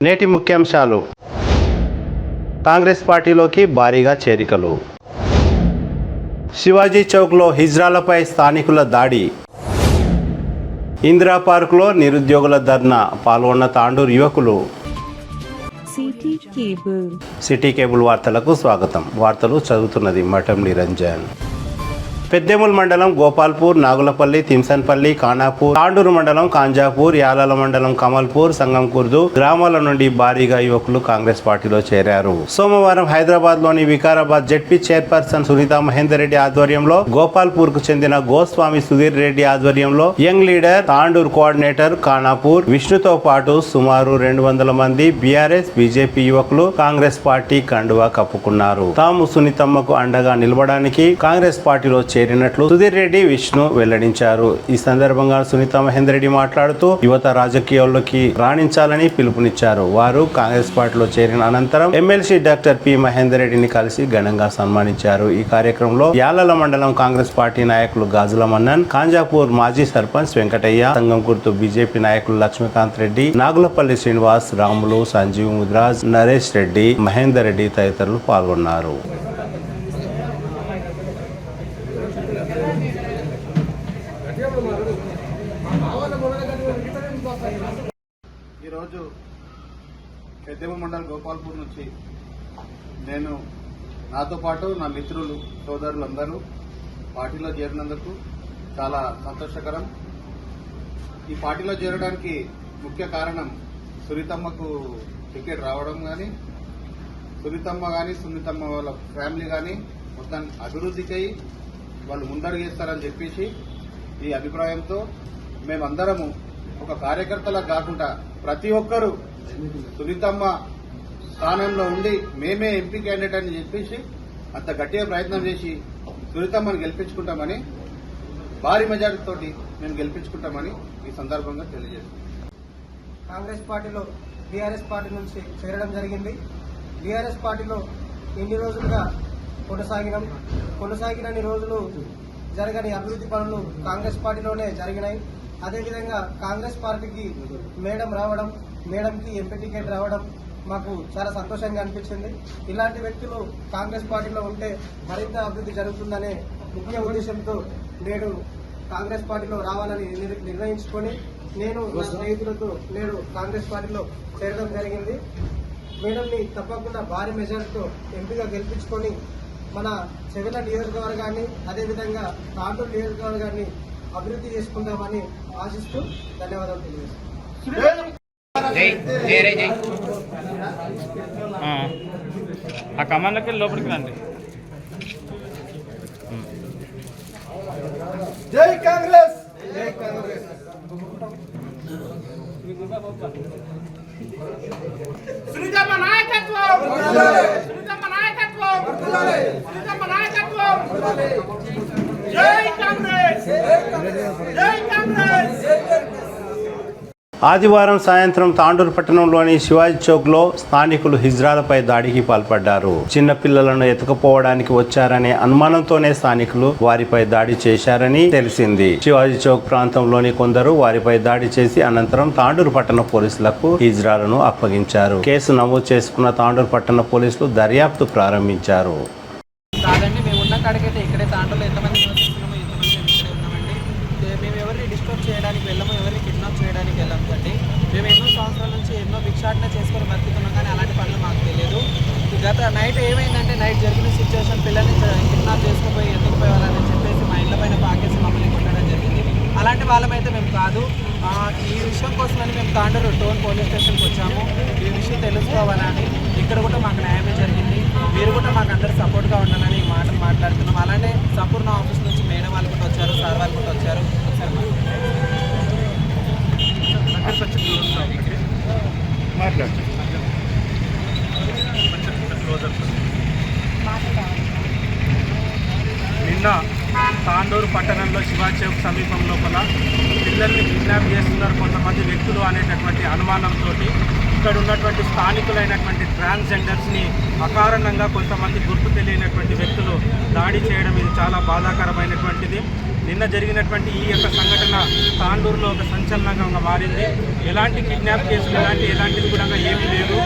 నేటి ముఖ్యాంశాలు. కాంగ్రెస్ పార్టీలోకి భారీగా చేరికలు. శివాజీ చౌక్లో హిజ్రాలపై స్థానికుల దాడి. ఇందిరా పార్కులో నిరుద్యోగుల ధర్నా, పాల్గొన్న తాండూరు యువకులు. సిటీ కేబుల్ వార్తలకు స్వాగతం. వార్తలు చదువుతున్నది మఠం నిరంజన్. పెద్దెముల్ మండలం గోపాల్పూర్, నాగులపల్లి, తింసన్పల్లి, ఖానాపూర్, తాండూరు మండలం కాంజాపూర్, యాలాల మండలం కమల్పూర్, సంగంకుర్దు గ్రామాల నుండి భారీగా యువకులు కాంగ్రెస్ పార్టీలో చేరారు. సోమవారం హైదరాబాద్ లోని వికారాబాద్ జెడ్పీ చైర్పర్సన్ సునీతా మహేందర్ రెడ్డి ఆధ్వర్యంలో, గోపాల్పూర్ కు చెందిన గోస్వామి సుధీర్ రెడ్డి ఆధ్వర్యంలో young leader, Tandur coordinator Khanapur విష్ణుతో పాటు సుమారు 200 మంది బీఆర్ఎస్, బీజేపీ యువకులు కాంగ్రెస్ పార్టీ కండువా కప్పుకున్నారు. తాము సునీతమ్మకు అండగా నిలవడానికి కాంగ్రెస్ పార్టీలో చేరినట్లు సుధీర్ రెడ్డి, విష్ణు వెల్లడించారు. ఈ సందర్భంగా సునీతా మహేందర్ రెడ్డి మాట్లాడుతూ యువత రాజకీయాల్లోకి రాణించాలని పిలుపునిచ్చారు. వారు కాంగ్రెస్ పార్టీలో చేరిన అనంతరం ఎమ్మెల్సీ డాక్టర్ పి మహేందర్ రెడ్డిని కలిసి ఘనంగా సన్మానించారు. ఈ కార్యక్రమంలో యాలల మండలం కాంగ్రెస్ పార్టీ నాయకులు గాజుల మన్నన్, కాంజాపూర్ మాజీ సర్పంచ్ వెంకటయ్య, సంగంకుర్తు బీజేపీ నాయకులు లక్ష్మీకాంత్ రెడ్డి, నాగులపల్లి శ్రీనివాస్, రాములు, సంజీవ్ ముద్రాజ్, నరేష్ రెడ్డి, మహేందర్ రెడ్డి తదితరులు పాల్గొన్నారు. ఈరోజు పెద్దెముల్ మండలం గోపాల్పూర్ నుంచి నేను, నాతో పాటు నా మిత్రులు, సోదరులందరూ పార్టీలో చేరినందుకు చాలా సంతోషకరం. ఈ పార్టీలో చేరడానికి ముఖ్య కారణం సునీతమ్మకు టికెట్ రావడం కానీ, సునీతమ్మ వాళ్ళ ఫ్యామిలీ కానీ మొత్తం అభివృద్ధికై వాళ్ళు ముందడుగేస్తారని చెప్పేసి ఈ అభిప్రాయంతో మేమందరము ఒక కార్యకర్తలా కాకుండా ప్రతి ఒక్కరూ సునీతమ్మ స్థానంలో ఉండి మేమే ఎంపీ క్యాండిడేట్ అని చెప్పేసి అంత గట్టిగా ప్రయత్నం చేసి సునీతమ్మను గెలిపించుకుంటామని, భారీ మెజారిటీతో మేము గెలిపించుకుంటామని ఈ సందర్భంగా తెలియజేస్తాం. కాంగ్రెస్ పార్టీలో బీఆర్ఎస్ పార్టీ నుంచి చేరడం జరిగింది. బీఆర్ఎస్ పార్టీలో ఎన్ని రోజులుగా కొనసాగినన్ని రోజులు జరగని అభివృద్ధి పనులు కాంగ్రెస్ పార్టీలోనే జరిగినాయి. అదేవిధంగా కాంగ్రెస్ పార్టీకి మేడంకి ఎంపీ టికెట్ రావడం మాకు చాలా సంతోషంగా అనిపించింది. ఇలాంటి వ్యక్తులు కాంగ్రెస్ పార్టీలో ఉంటే మరింత అభివృద్ధి జరుగుతుందనే ముఖ్య ఉద్దేశంతో నేడు కాంగ్రెస్ పార్టీలో రావాలని నిర్ణయించుకొని నేను నా స్నేహితులతో నేడు కాంగ్రెస్ పార్టీలో చేరడం జరిగింది. మేడంని తప్పకుండా భారీ మెజారిటీతో ఎంపీగా గెలిపించుకొని మన చెవెల నియోజకవర్గాన్ని, అదేవిధంగా తాండూరు నియోజకవర్గాన్ని అభివృద్ధి చేసుకుందామని ఆశిస్తూ ధన్యవాదాలు తెలియజేస్తాను. ఆ కమాండ్లకి లోపలికి రండి. జై కాంగ్రెస్, జై కాంగ్రెస్. సునీతమ్మ నాయకత్వం, సునీతమ్మ నాయకత్వం, సునీతమ్మ నాయకత్వం. జై కాంగ్రెస్, జై కాంగ్రెస్. ఆదివారం సాయంత్రం తాండూరు పట్టణంలోని శివాజీ చౌక్ లో స్థానికులు హిజ్రాలపై దాడికి పాల్పడ్డారు. చిన్న పిల్లలను ఎత్తుకుపోవడానికి వచ్చారనే అనుమానంతోనే స్థానికులు వారిపై దాడి చేశారని తెలిసింది. శివాజీ చౌక్ ప్రాంతంలోని కొందరు వారిపై దాడి చేసి అనంతరం తాండూరు పట్టణ పోలీసులకు హిజ్రాలను అప్పగించారు. కేసు నమోదు చేసుకున్న తాండూరు పట్టణ పోలీసులు దర్యాప్తు ప్రారంభించారు. కాదండి, మేము ఉన్న కాడికైతే ఇక్కడే తాండూరులో ఎంతమంది నివసిస్తున్నామో ఎంతమంది ఇక్కడే ఉన్నామండి. మేము ఎవరిని డిస్టర్బ్ చేయడానికి వెళ్ళము, ఎవరిని కిడ్నాప్ చేయడానికి వెళ్ళము అండి. మేము ఎన్నో సంవత్సరాల నుంచి ఎన్నో భిక్షాటన చేసుకొని బతుకుతున్నాం, కానీ అలాంటి పనులు మాకు తెలియదు. గత నైట్ ఏమైందంటే, నైట్ జరిగిన సిచ్యువేషన్ పిల్లల్ని కిడ్నాప్ చేసుకుపోయి ఎత్తుకుపోయేవాళ్ళని చెప్పేసి మా ఇంట్లో పైన పాకేసి మమ్మల్ని కొట్టడం జరిగింది. అలాంటి వాళ్ళమైతే మేము కాదు. ఈ విషయం కోసమని మేము తాండూరు టౌన్ పోలీస్ స్టేషన్కి వచ్చాము. ఈ విషయం తెలుసుకోవాలని, ఇక్కడ కూడా మాకు న్యాయమే జరిగింది. మీరు కూడా మాకు అందరూ సపోర్ట్గా ఉండాలని ఈ మాటలు మాట్లాడుతున్నాం. అలానే సంపూర్ణ ఆఫీస్ నుంచి మేడం వాళ్ళు కూడా వచ్చారు, సార్ వాళ్ళు కూడా వచ్చారు. నిన్న తాండూరు పట్టణంలో శివాజీ చౌక్ సమీపం లోపల పిల్లల్ని కిడ్నాప్ చేస్తున్నారు కొంతమంది వ్యక్తులు అనేటటువంటి అనుమానంతో ఇక్కడ ఉన్నటువంటి స్థానికులైనటువంటి ట్రాన్స్జెండర్స్ని అకారణంగా కొంతమంది గుర్తు తెలియనటువంటి వ్యక్తులు దాడి చేయడం ఇది చాలా బాధాకరమైనటువంటిది. నిన్న జరిగినటువంటి ఈ యొక్క సంఘటన తాండూరులో ఒక సంచలనంగా మారింది. ఎలాంటి కిడ్నాప్ కేసులు ఎలాంటిది కూడా ఏమీ లేదు,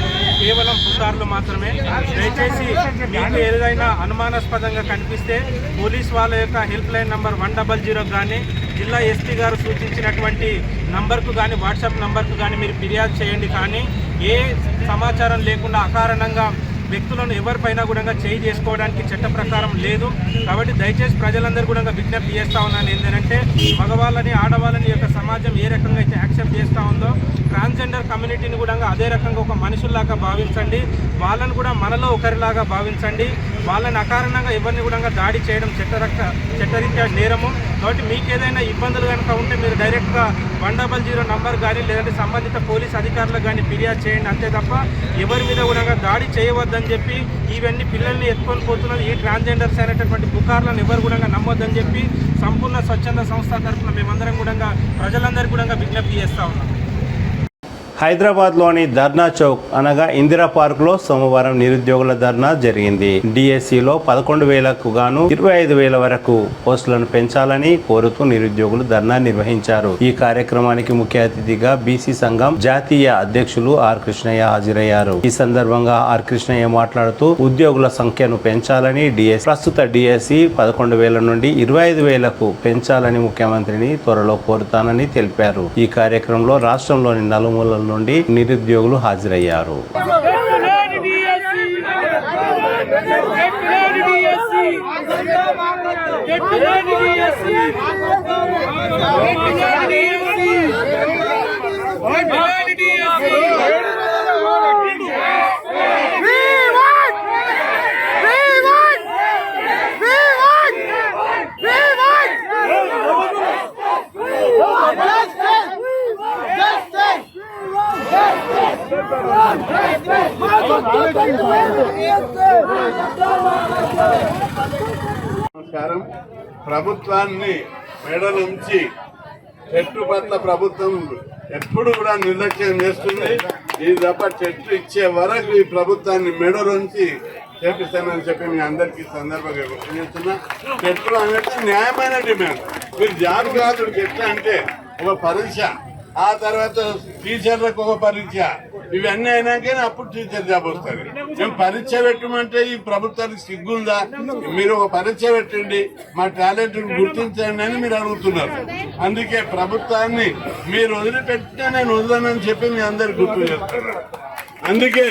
కేవలం పుకార్లు మాత్రమే. దయచేసి మీకు ఏదైనా అనుమానాస్పదంగా కనిపిస్తే పోలీస్ వాళ్ళ యొక్క హెల్ప్ లైన్ నంబర్ 100 కానీ జిల్లా ఎస్పీ గారు సూచించినటువంటి నంబర్కు కానీ వాట్సాప్ నంబర్కు కానీ మీరు ఫిర్యాదు చేయండి. కానీ ఏ సమాచారం లేకుండా అకారణంగా వ్యక్తులను ఎవరిపైనా కూడా చేయి చేసుకోవడానికి చట్ట ప్రకారం లేదు. కాబట్టి దయచేసి ప్రజలందరూ కూడా విజ్ఞప్తి చేస్తూ ఉన్నాను ఏంటంటే, మగవాళ్ళని ఆడవాళ్ళని యొక్క సమాజం ఏ రకంగా అయితే యాక్సెప్ట్ చేస్తూ ఉందో ట్రాన్స్జెండర్ కమ్యూనిటీని కూడా అదే రకంగా ఒక మనుషుల్లాగా భావించండి. వాళ్ళని కూడా మనలో ఒకరిలాగా భావించండి. వాళ్ళని అకారణంగా ఎవరిని కూడా దాడి చేయడం చట్టరీత్యా నేరము. కాబట్టి మీకు ఏదైనా ఇబ్బందులు కనుక ఉంటే మీరు డైరెక్ట్గా 100 నంబర్ కానీ లేదంటే సంబంధిత పోలీస్ అధికారులకు కానీ ఫిర్యాదు చేయండి. అంతే తప్ప ఎవరి మీద కూడా దాడి చేయవద్దని చెప్పి, ఇవన్నీ పిల్లల్ని ఎత్తుకొని పోతున్నది ఈ ట్రాన్స్జెండర్స్ అయినటువంటి పుకార్లను ఎవరు కూడా నమ్మొద్దని చెప్పి సంపూర్ణ స్వచ్ఛంద సంస్థ తరఫున మేమందరం కూడా ప్రజలందరికీ కూడా విజ్ఞప్తి చేస్తూ ఉన్నాం. హైదరాబాద్లోని ధర్నా చౌక్ అనగా ఇందిరా పార్కులో సోమవారం నిరుద్యోగుల ధర్నా జరిగింది. డిఎస్సిలో 11,000కు గాను 25,000 వరకు పోస్టులను పెంచాలని కోరుతూ నిరుద్యోగులు ధర్నా నిర్వహించారు. ఈ కార్యక్రమానికి ముఖ్య అతిథిగా బీసీ సంఘం జాతీయ అధ్యక్షులు ఆర్ కృష్ణయ్య హాజరయ్యారు. ఈ సందర్భంగా ఆర్ కృష్ణయ్య మాట్లాడుతూ ఉద్యోగుల సంఖ్యను పెంచాలని, ప్రస్తుత డిఎస్సి 11,000 నుండి 25,000కు పెంచాలని ముఖ్యమంత్రిని త్వరలో కోరుతానని తెలిపారు. ఈ కార్యక్రమంలో రాష్ట్రంలోని నలుమూలల నుండి నిరుద్యోగులు హాజరయ్యారు. నమస్కారం. ప్రభుత్వాన్ని మెడలుంచి చెట్టు పట్ల ప్రభుత్వం ఎప్పుడు కూడా నిర్లక్ష్యం చేస్తుంది. ఇది తప్ప చెట్టు ఇచ్చే వరకు ఈ ప్రభుత్వాన్ని మెడలుంచి చేపిస్తానని చెప్పి మీ అందరికీ సందర్భంగా గుర్తు చేస్తున్నా. చెట్లు అనేది న్యాయమైన డిమాండ్. మీరు జాబ్ కాదు చెట్లు అంటే ఒక పరీక్ష, ఆ తర్వాత టీచర్లకు ఒక పరీక్ష, ఇవన్నీ అయినాకనే అప్పుడు టీచర్ జాబ్ వస్తుంది. మేము పరీక్ష పెట్టమంటే ఈ ప్రభుత్వానికి సిగ్గుందా? మీరు ఒక పరీక్ష పెట్టండి, మా టాలెంట్ గుర్తించండి అని మీరు అడుగుతున్నారు. అందుకే ప్రభుత్వాన్ని మీరు వదిలిపెట్టినా నేను వదలనని చెప్పి మీ అందరికి గుర్తు చేస్తున్నారు. అందుకే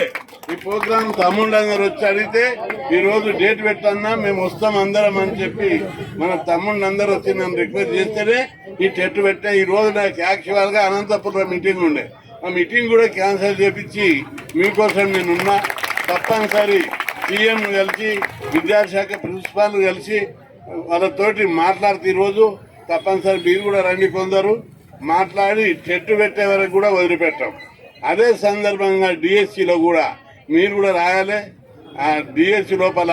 ఈ ప్రోగ్రాం తమ్ముళ్ళందరూ వచ్చి అడిగితే ఈ రోజు డేట్ పెట్టన్నా మేము వస్తాం అందరం అని చెప్పి మన తమ్ముళ్ళందరూ వచ్చి నన్ను రిక్వెస్ట్ చేస్తేనే ఈ టెట్ పెట్టా. ఈ రోజు నాకు యాక్చువల్ గా అనంతపురం మీటింగ్ ఉండే, ఆ మీటింగ్ కూడా క్యాన్సిల్ చేపించి మీకోసం నేనున్నా. తప్పనిసరి సీఎం కలిసి విద్యాశాఖ ప్రిన్సిపాల్ కలిసి వాళ్ళతోటి మాట్లాడితే ఈరోజు తప్పనిసరి మీరు కూడా రండి, కొందరు మాట్లాడి టెట్ పెట్టే వరకు కూడా వదిలిపెట్టాం. అదే సందర్భంగా డిఎస్సిలో కూడా మీరు కూడా రాయాలి. ఆ డిఎస్సి లోపల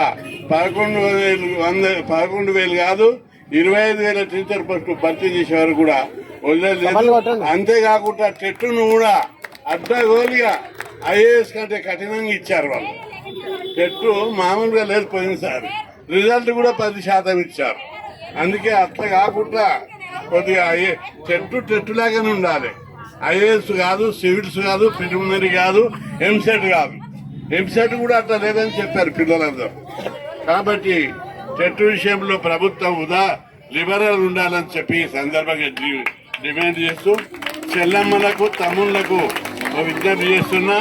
11,000 కాదు 25,000 టీచర్ పోస్టు భర్తీ చేసే వరకు కూడా వదిలేదు. అంతేకాకుండా టెట్టును కూడా అడ్డగోలుగా ఐఏఎస్ కంటే కఠినంగా ఇచ్చారు వాళ్ళు. టెట్టు మామూలుగా లేదు పోయినసారి, రిజల్ట్ కూడా 10% ఇచ్చారు. అందుకే అట్లా కాకుండా కొద్దిగా టెట్టులాగానే ఉండాలి. ఐఏఎస్ కాదు, సివిల్స్ కాదు, ప్రిలిమినరీ కాదు, ఎంసెట్ కాదు. ఎంసెట్ కూడా అట్లా లేదని చెప్పారు పిల్లలందరూ. కాబట్టి టెట్ విషయంలో ప్రభుత్వం లిబరల్ ఉండాలని చెప్పి ఈ సందర్భంగా డిమాండ్ చేస్తూ చెల్లమ్మలకు తమ్ముళ్లకు విజ్ఞప్తి చేస్తున్నా.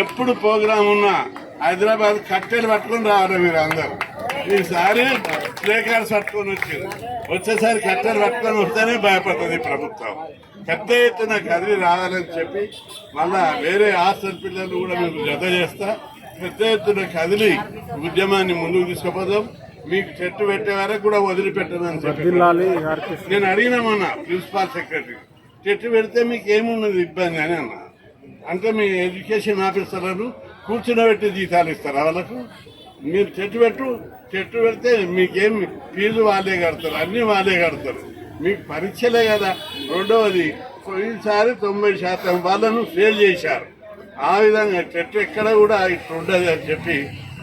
ఎప్పుడు ప్రోగ్రాం ఉన్నా హైదరాబాద్ కట్టెలు పట్టుకొని రావాలి మీరు అందరూ. ఈసారి ప్లే కార్డ్స్ పట్టుకొని వచ్చారు, వచ్చేసారి కట్టెలు పట్టుకొని వస్తేనే భయపడుతుంది ప్రభుత్వం. పెద్ద ఎత్తున కదిలి రావాలని చెప్పి మళ్ళా వేరే హాస్టల్ పిల్లలు కూడా మేము జత చేస్తా. పెద్ద ఎత్తున కదిలి ఉద్యమాన్ని ముందుకు తీసుకుపోతాం. మీకు చెట్టు పెట్టే వరకు కూడా వదిలిపెట్టనని చెప్పి నేను అడిగినామన్నా ప్రిన్సిపాల్ సెక్రటరీ, చెట్టు పెడితే మీకు ఏమున్నది ఇబ్బంది అని అన్నా. అంటే మీ ఎడ్యుకేషన్ ఆఫీసర్లను కూర్చునబెట్టి జీతాలు ఇస్తారా వాళ్ళకు? మీరు చెట్టు పెడితే మీకేం ఫీజు వాళ్ళే కడతారు, అన్ని వాళ్ళే కడతారు. మీకు పరీక్షలే కదా. రెండవది, ఈసారి 90% వాళ్ళను ఫెయిల్ చేశారు. ఆ విధంగా చెట్టు ఎక్కడ కూడా ఇట్లా ఉండదు అని చెప్పి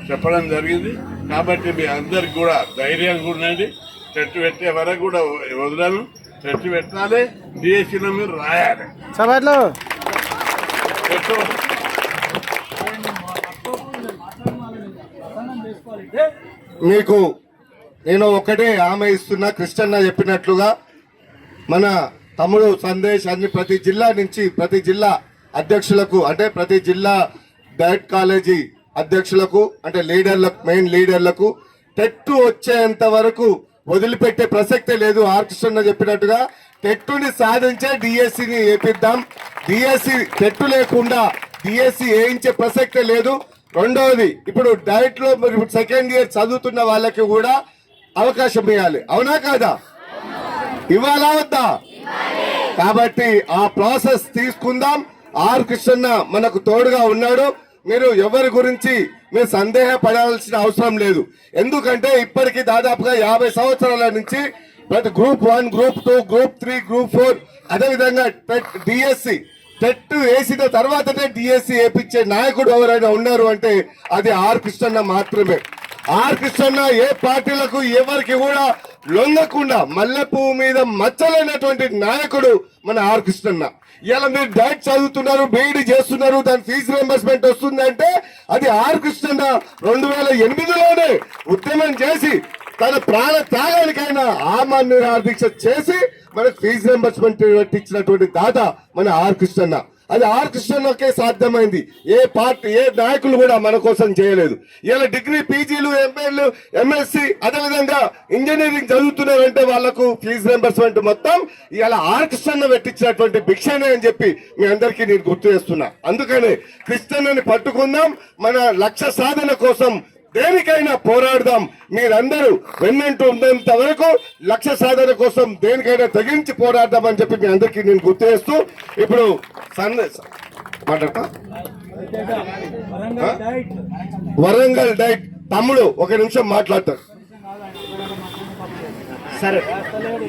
చెప్పడం జరిగింది. కాబట్టి మీ అందరికి కూడా ధైర్యంగా ఉండండి. చెట్టు పెట్టే వరకు కూడా వదలను. చెట్టు పెట్టాలి, డిఎస్సీలో మీరు రాయాలి. చెట్టు మీకు నేను ఒకటే హామీ ఇస్తున్నా, కృష్ణన్న చెప్పినట్లుగా మన తమ్ముడు సందేశ్ అన్ని ప్రతి జిల్లా నుంచి ప్రతి జిల్లా అధ్యక్షులకు అంటే ప్రతి జిల్లా డైట్ కాలేజీ అధ్యక్షులకు అంటే లీడర్లకు మెయిన్ లీడర్లకు టెట్టు వచ్చేంత వరకు వదిలిపెట్టే ప్రసక్తే లేదు. ఆర్ కృష్ణన్న చెప్పినట్టుగా టెట్టుని సాధించే డిఎస్సిని వేపిద్దాం. డిఎస్సి టెట్టు లేకుండా డిఎస్సి వేయించే ప్రసక్తే లేదు. రెండవది, ఇప్పుడు డైట్ లో సెకండ్ ఇయర్ చదువుతున్న వాళ్ళకి కూడా అవకాశం ఇవ్వాలి. అవునా కాదా? ఇవ్వాలా వద్దా? కాబట్టి ఆ ప్రాసెస్ తీసుకుందాం. ఆర్ కృష్ణన్న మనకు తోడుగా ఉన్నాడు. మీరు ఎవరి గురించి మీరు సందేహపడాల్సిన అవసరం లేదు. ఎందుకంటే ఇప్పటికీ దాదాపుగా 50 సంవత్సరాల నుంచి ప్రతి గ్రూప్ 1, గ్రూప్ 2, గ్రూప్ 3, గ్రూప్ 4 అదేవిధంగా డిఎస్సి టెట్ వేసిన తర్వాతనే డిఎస్సి వేపించే నాయకుడు ఎవరైనా ఉన్నారు అంటే అది ఆర్ కృష్ణన్న మాత్రమే. ఆర్ కృష్ణన్న ఏ పార్టీలకు ఎవరికి కూడా లొంగకుండా మల్లెపువ్వు మీద మచ్చలేనటువంటి నాయకుడు మన ఆర్ కృష్ణన్న. ఇలా మీరు డైట్ చదువుతున్నారు, బీఈడీ చేస్తున్నారు, దాని ఫీజు రియంబర్స్మెంట్ వస్తుందంటే అది ఆర్ కృష్ణన్న 2008లోనే ఉద్యమం చేసి తన ప్రాణ త్యాగానికైనా ఆమరణ నిరాహార దీక్ష చేసి మనకు ఫీజు రియంబర్స్మెంట్ పెట్టించినటువంటి దాత మన ఆర్ కృష్ణన్న. అది ఆర్ కృష్ణన్నకే సాధ్యమైంది. ఏ పార్టీ ఏ నాయకులు కూడా మన కోసం చేయలేదు. ఇలా డిగ్రీ పీజీలు ఎంఏలు ఎంఎస్సి అదేవిధంగా ఇంజనీరింగ్ చదువుతున్నారంటే వాళ్లకు ఫీజు రియంబర్స్మెంట్ మొత్తం ఇలా ఆర్ కృష్ణన్న పెట్టించినటువంటి భిక్షనే అని చెప్పి మీ అందరికీ నేను గుర్తు చేస్తున్నా. అందుకని కృష్ణన్నని పట్టుకుందాం. మన లక్ష్య సాధన కోసం దేనికైనా పోరాడదాం. మీరందరూ వెన్నంటూ ఉన్నంత వరకు లక్ష్య సాధన కోసం దేనికైనా తెగించి పోరాడదాం అని చెప్పి మీ అందరికీ నేను గుర్తు చేస్తూ ఇప్పుడు వరంగల్ డైట్ తమ్ముడు ఒక నిమిషం మాట్లాడతారు. సార్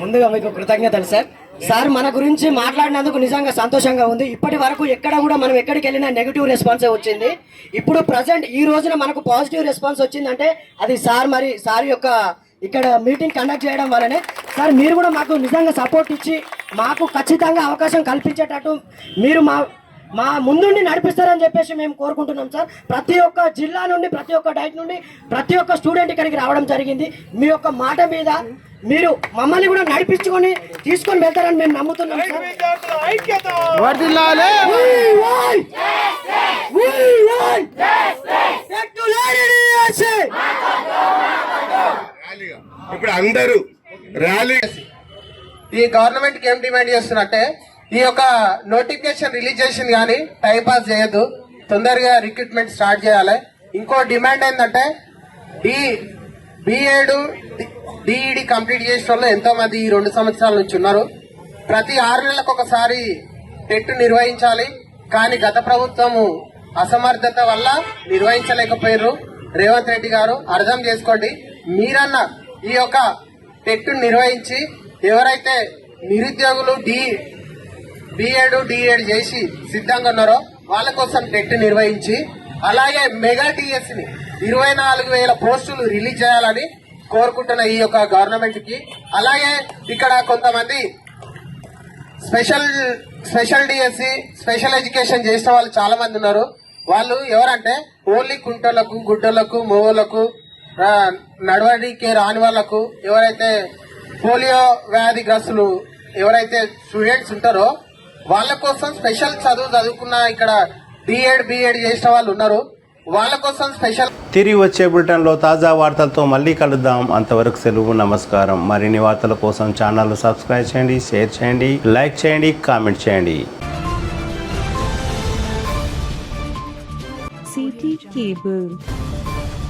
ముందుగా మీకు కృతజ్ఞతలు సార్. సార్ మన గురించి మాట్లాడినందుకు నిజంగా సంతోషంగా ఉంది. ఇప్పటి వరకు ఎక్కడ కూడా మనం ఎక్కడికి వెళ్ళినా నెగిటివ్ రెస్పాన్సే వచ్చింది. ఇప్పుడు ప్రజెంట్ ఈ రోజున మనకు పాజిటివ్ రెస్పాన్స్ వచ్చిందంటే అది సార్ యొక్క ఇక్కడ మీటింగ్ కండక్ట్ చేయడం వల్లనే. సార్ మీరు కూడా మాకు నిజంగా సపోర్ట్ ఇచ్చి మాకు ఖచ్చితంగా అవకాశం కల్పించేటట్టు మీరు మా ముందుండి నడిపిస్తారని చెప్పేసి మేము కోరుకుంటున్నాం సార్. ప్రతి ఒక్క జిల్లా నుండి ప్రతి ఒక్క డైట్ నుండి ప్రతి ఒక్క స్టూడెంట్ ఇక్కడికి రావడం జరిగింది. మీ యొక్క మాట మీద మీరు మమ్మల్ని కూడా నడిపించుకొని తీసుకొని వెళ్తారని మేము నమ్ముతున్నాం సార్. ఇప్పుడు అందరూ ర్యాలీ ఈ గవర్నమెంట్ కి ఏం డిమాండ్ చేస్తున్నట్టే ఈ యొక్క నోటిఫికేషన్ రిలీజ్ చేసింది కానీ టైం పాస్ చేయొద్దు, తొందరగా రిక్రూట్మెంట్ స్టార్ట్ చేయాలి. ఇంకో డిమాండ్ ఏంటంటే B.Ed డిఈడి కంప్లీట్ చేసిన వాళ్ళు ఎంతో మంది ఈ 2 సంవత్సరాల నుంచి ఉన్నారు. ప్రతి 6 నెలలకు ఒకసారి టెట్ నిర్వహించాలి. కానీ గత ప్రభుత్వము అసమర్థత వల్ల నిర్వహించలేకపోయారు. రేవంత్ రెడ్డి గారు అర్థం చేసుకోండి. మీరన్నా ఈ యొక్క టెట్ నిర్వహించి ఎవరైతే నిరుద్యోగులు B.Ed డిఈడి చేసి సిద్ధంగా ఉన్నారో వాళ్ళ కోసం టెట్ నిర్వహించి అలాగే మెగా టీఎస్ని 24,000 పోస్టులు రిలీజ్ చేయాలని కోరుకుంటున్న ఈ యొక్క గవర్నమెంట్ కి. అలాగే ఇక్కడ కొంతమంది స్పెషల్ డిఎస్సి స్పెషల్ ఎడ్యుకేషన్ చేసిన వాళ్ళు చాలా మంది ఉన్నారు. వాళ్ళు ఎవరంటే ఓన్లీ కుంటలకు గుడ్డలకు మోవలకు నడవడికే రాని వాళ్లకు ఎవరైతే పోలియో వ్యాధిగ్రస్తులు ఎవరైతే స్టూడెంట్స్ ఉంటారో వాళ్ళ కోసం స్పెషల్ చదువుకున్న ఇక్కడ B.Ed చేసిన వాళ్ళు ఉన్నారు. వాళ్ళ కోసం స్పెషల్. తిరిగి వచ్చే బులెటిన్లో తాజా వార్తలతో మళ్ళీ కలుద్దాం. అంతవరకు సెలవు, నమస్కారం. మరిన్ని వార్తల కోసం ఛానల్ సబ్స్క్రైబ్ చేయండి, షేర్ చేయండి, లైక్ చేయండి, కామెంట్ చేయండి. CT Cable.